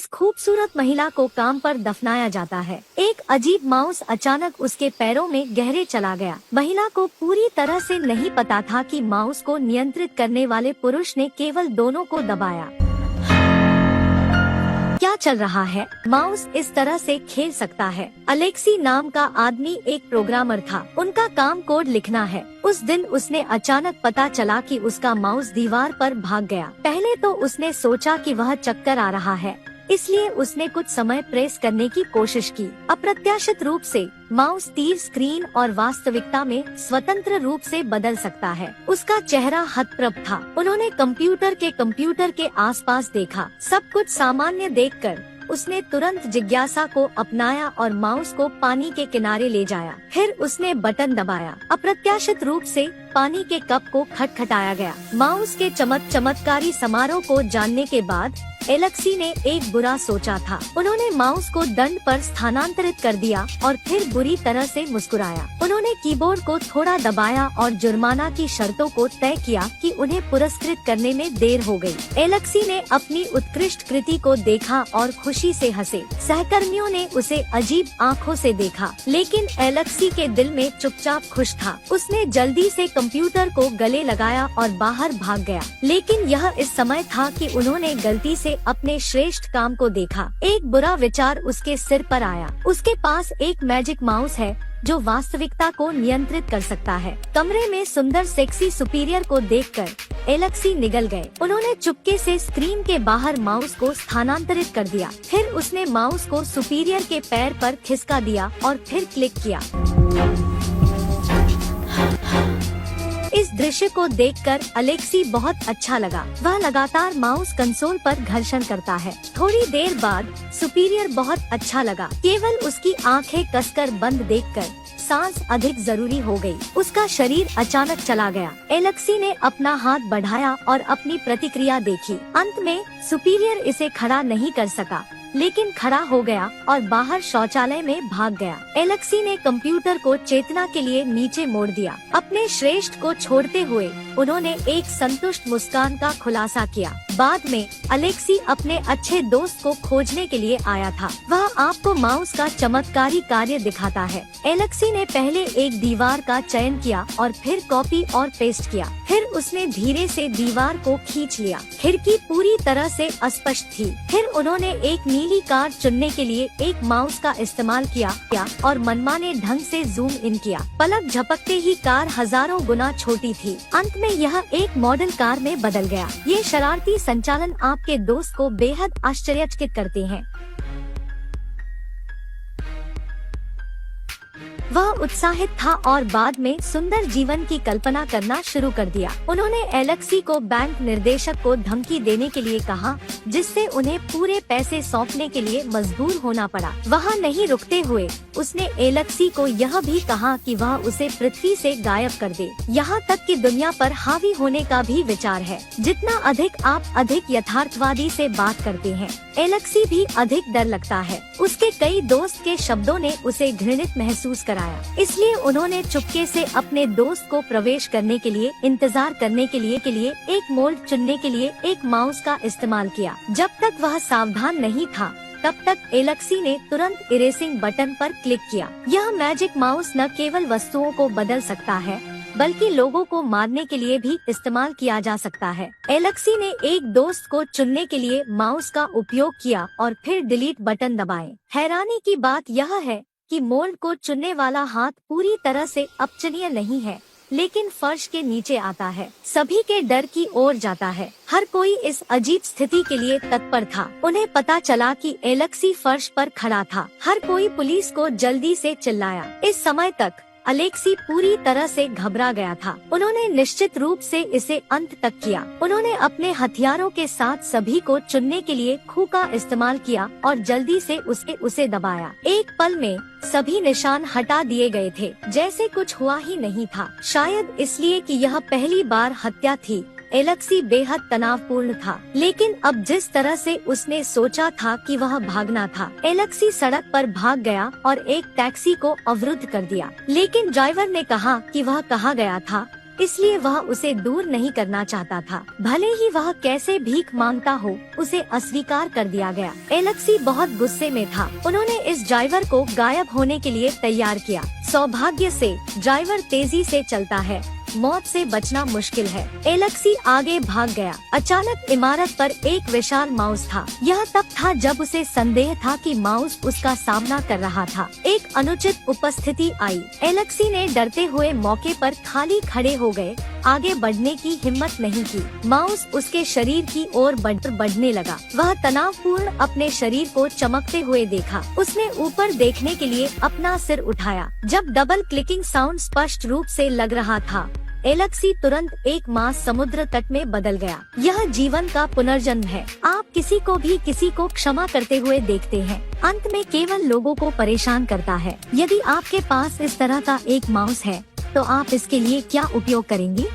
इस खूबसूरत महिला को काम पर दफनाया जाता है। एक अजीब माउस अचानक उसके पैरों में गहरे चला गया। महिला को पूरी तरह से नहीं पता था कि माउस को नियंत्रित करने वाले पुरुष ने केवल दोनों को दबाया। क्या चल रहा है? माउस इस तरह से खेल सकता है। अलेक्सी नाम का आदमी एक प्रोग्रामर था। उनका काम कोड लिखना है। उस दिन उसने अचानक पता चला कि उसका माउस दीवार पर भाग गया। पहले तो उसने सोचा कि वह चक्कर आ रहा है, इसलिए उसने कुछ समय प्रेस करने की कोशिश की। अप्रत्याशित रूप से माउस तीर स्क्रीन और वास्तविकता में स्वतंत्र रूप से बदल सकता है। उसका चेहरा हतप्रभ था। उन्होंने कंप्यूटर के आसपास देखा। सब कुछ सामान्य देखकर उसने तुरंत जिज्ञासा को अपनाया और माउस को पानी के किनारे ले जाया। फिर उसने बटन दबाया। अप्रत्याशित रूप से पानी के कप को खटखटाया गया। माउस के चमत्कारी समारोह को जानने के बाद एलेक्सी ने एक बुरा सोचा था। उन्होंने माउस को दंड पर स्थानांतरित कर दिया और फिर बुरी तरह से मुस्कुराया। उन्होंने कीबोर्ड को थोड़ा दबाया और जुर्माना की शर्तों को तय किया कि उन्हें पुरस्कृत करने में देर हो गई। एलेक्सी ने अपनी उत्कृष्ट कृति को देखा और खुशी से हंसे। सहकर्मियों ने उसे अजीब आँखों से देखा, लेकिन एलेक्सी के दिल में चुपचाप खुश था। उसने जल्दी से कंप्यूटर को गले लगाया और बाहर भाग गया। लेकिन यह इस समय था कि उन्होंने गलती से अपने श्रेष्ठ काम को देखा। एक बुरा विचार उसके सिर पर आया। उसके पास एक मैजिक माउस है जो वास्तविकता को नियंत्रित कर सकता है। कमरे में सुंदर सेक्सी सुपीरियर को देखकर एलेक्सी निगल गए। उन्होंने चुपके से स्क्रीन के बाहर माउस को स्थानांतरित कर दिया। फिर उसने माउस को सुपीरियर के पैर पर खिसका दिया और फिर क्लिक किया। इस दृश्य को देखकर अलेक्सी बहुत अच्छा लगा। वह लगातार माउस कंसोल पर घर्षण करता है। थोड़ी देर बाद सुपीरियर बहुत अच्छा लगा। केवल उसकी आंखें कसकर बंद देखकर सांस अधिक जरूरी हो गई। उसका शरीर अचानक चला गया। एलेक्सी ने अपना हाथ बढ़ाया और अपनी प्रतिक्रिया देखी। अंत में सुपीरियर इसे खड़ा नहीं कर सका, लेकिन खड़ा हो गया और बाहर शौचालय में भाग गया। एलेक्सी ने कंप्यूटर को चेतना के लिए नीचे मोड़ दिया। अपने श्रेष्ठ को छोड़ते हुए उन्होंने एक संतुष्ट मुस्कान का खुलासा किया। बाद में अलेक्सी अपने अच्छे दोस्त को खोजने के लिए आया था। वह आपको माउस का चमत्कारी कार्य दिखाता है। एलेक्सी ने पहले एक दीवार का चयन किया और फिर कॉपी और पेस्ट किया। फिर उसने धीरे से दीवार को खींच लिया। खिड़की पूरी तरह से अस्पष्ट थी। फिर उन्होंने एक नीली कार चुनने के लिए एक माउस का इस्तेमाल किया और मनमाने ढंग से जूम इन किया। पलक झपकते ही कार हजारों गुना छोटी थी। अंत में यह एक मॉडल कार में बदल गया। ये शरारती संचालन आपके दोस्त को बेहद आश्चर्यचकित करते हैं। वह उत्साहित था और बाद में सुंदर जीवन की कल्पना करना शुरू कर दिया। उन्होंने एलेक्सी को बैंक निर्देशक को धमकी देने के लिए कहा, जिससे उन्हें पूरे पैसे सौंपने के लिए मजबूर होना पड़ा। वहाँ नहीं रुकते हुए उसने एलेक्सी को यह भी कहा कि वह उसे पृथ्वी से गायब कर दे। यहाँ तक कि दुनिया पर हावी होने का भी विचार है। जितना अधिक आप अधिक यथार्थवादी से बात करते हैं, एलेक्सी भी अधिक डर लगता है। उसके कई दोस्त के शब्दों ने उसे घृणित महसूस कराया। इसलिए उन्होंने चुपके से अपने दोस्त को प्रवेश करने के लिए इंतजार करने के लिए एक मोल्ड चुनने के लिए एक माउस का इस्तेमाल किया। जब तक वह सावधान नहीं था, तब तक एलेक्सी ने तुरंत इरेसिंग बटन पर क्लिक किया। यह मैजिक माउस न केवल वस्तुओं को बदल सकता है, बल्कि लोगों को मारने के लिए भी इस्तेमाल किया जा सकता है। एलेक्सी ने एक दोस्त को चुनने के लिए माउस का उपयोग किया और फिर डिलीट बटन दबाए। हैरानी की बात यह है कि मोल्ड को चुनने वाला हाथ पूरी तरह से अपचनीय नहीं है, लेकिन फर्श के नीचे आता है। सभी के डर की ओर जाता है। हर कोई इस अजीब स्थिति के लिए तत्पर था। उन्हें पता चला कि एलेक्सी फर्श पर खड़ा था। हर कोई पुलिस को जल्दी से चिल्लाया। इस समय तक अलेक्सी पूरी तरह से घबरा गया था। उन्होंने निश्चित रूप से इसे अंत तक किया। उन्होंने अपने हथियारों के साथ सभी को चुनने के लिए खूह का इस्तेमाल किया और जल्दी से उसे दबाया। एक पल में सभी निशान हटा दिए गए थे, जैसे कुछ हुआ ही नहीं था। शायद इसलिए कि यह पहली बार हत्या थी। एलेक्सी बेहद तनावपूर्ण था, लेकिन अब जिस तरह से उसने सोचा था कि वह भागना था, एलेक्सी सड़क पर भाग गया और एक टैक्सी को अवरुद्ध कर दिया। लेकिन ड्राइवर ने कहा कि वह कहाँ गया था, इसलिए वह उसे दूर नहीं करना चाहता था। भले ही वह कैसे भीख मांगता हो, उसे अस्वीकार कर दिया गया। एलेक्सी बहुत गुस्से में था। उन्होंने इस ड्राइवर को गायब होने के लिए तैयार किया। सौभाग्य से ड्राइवर तेजी से चलता है, मौत से बचना मुश्किल है। एलेक्सी आगे भाग गया। अचानक इमारत पर एक विशाल माउस था। यह तब था जब उसे संदेह था कि माउस उसका सामना कर रहा था। एक अनुचित उपस्थिति आई। एलेक्सी ने डरते हुए मौके पर खाली खड़े हो गए, आगे बढ़ने की हिम्मत नहीं की। माउस उसके शरीर की ओर बढ़ने लगा। वह तनावपूर्ण अपने शरीर को चमकते हुए देखा। उसने ऊपर देखने के लिए अपना सिर उठाया। जब डबल क्लिकिंग साउंड स्पष्ट रूप से लग रहा था, एलेक्सी तुरंत एक मास समुद्र तट में बदल गया। यह जीवन का पुनर्जन्म है। आप किसी को क्षमा करते हुए देखते हैं, अंत में केवल लोगों को परेशान करता है। यदि आपके पास इस तरह का एक माउस है, तो आप इसके लिए क्या उपयोग करेंगी?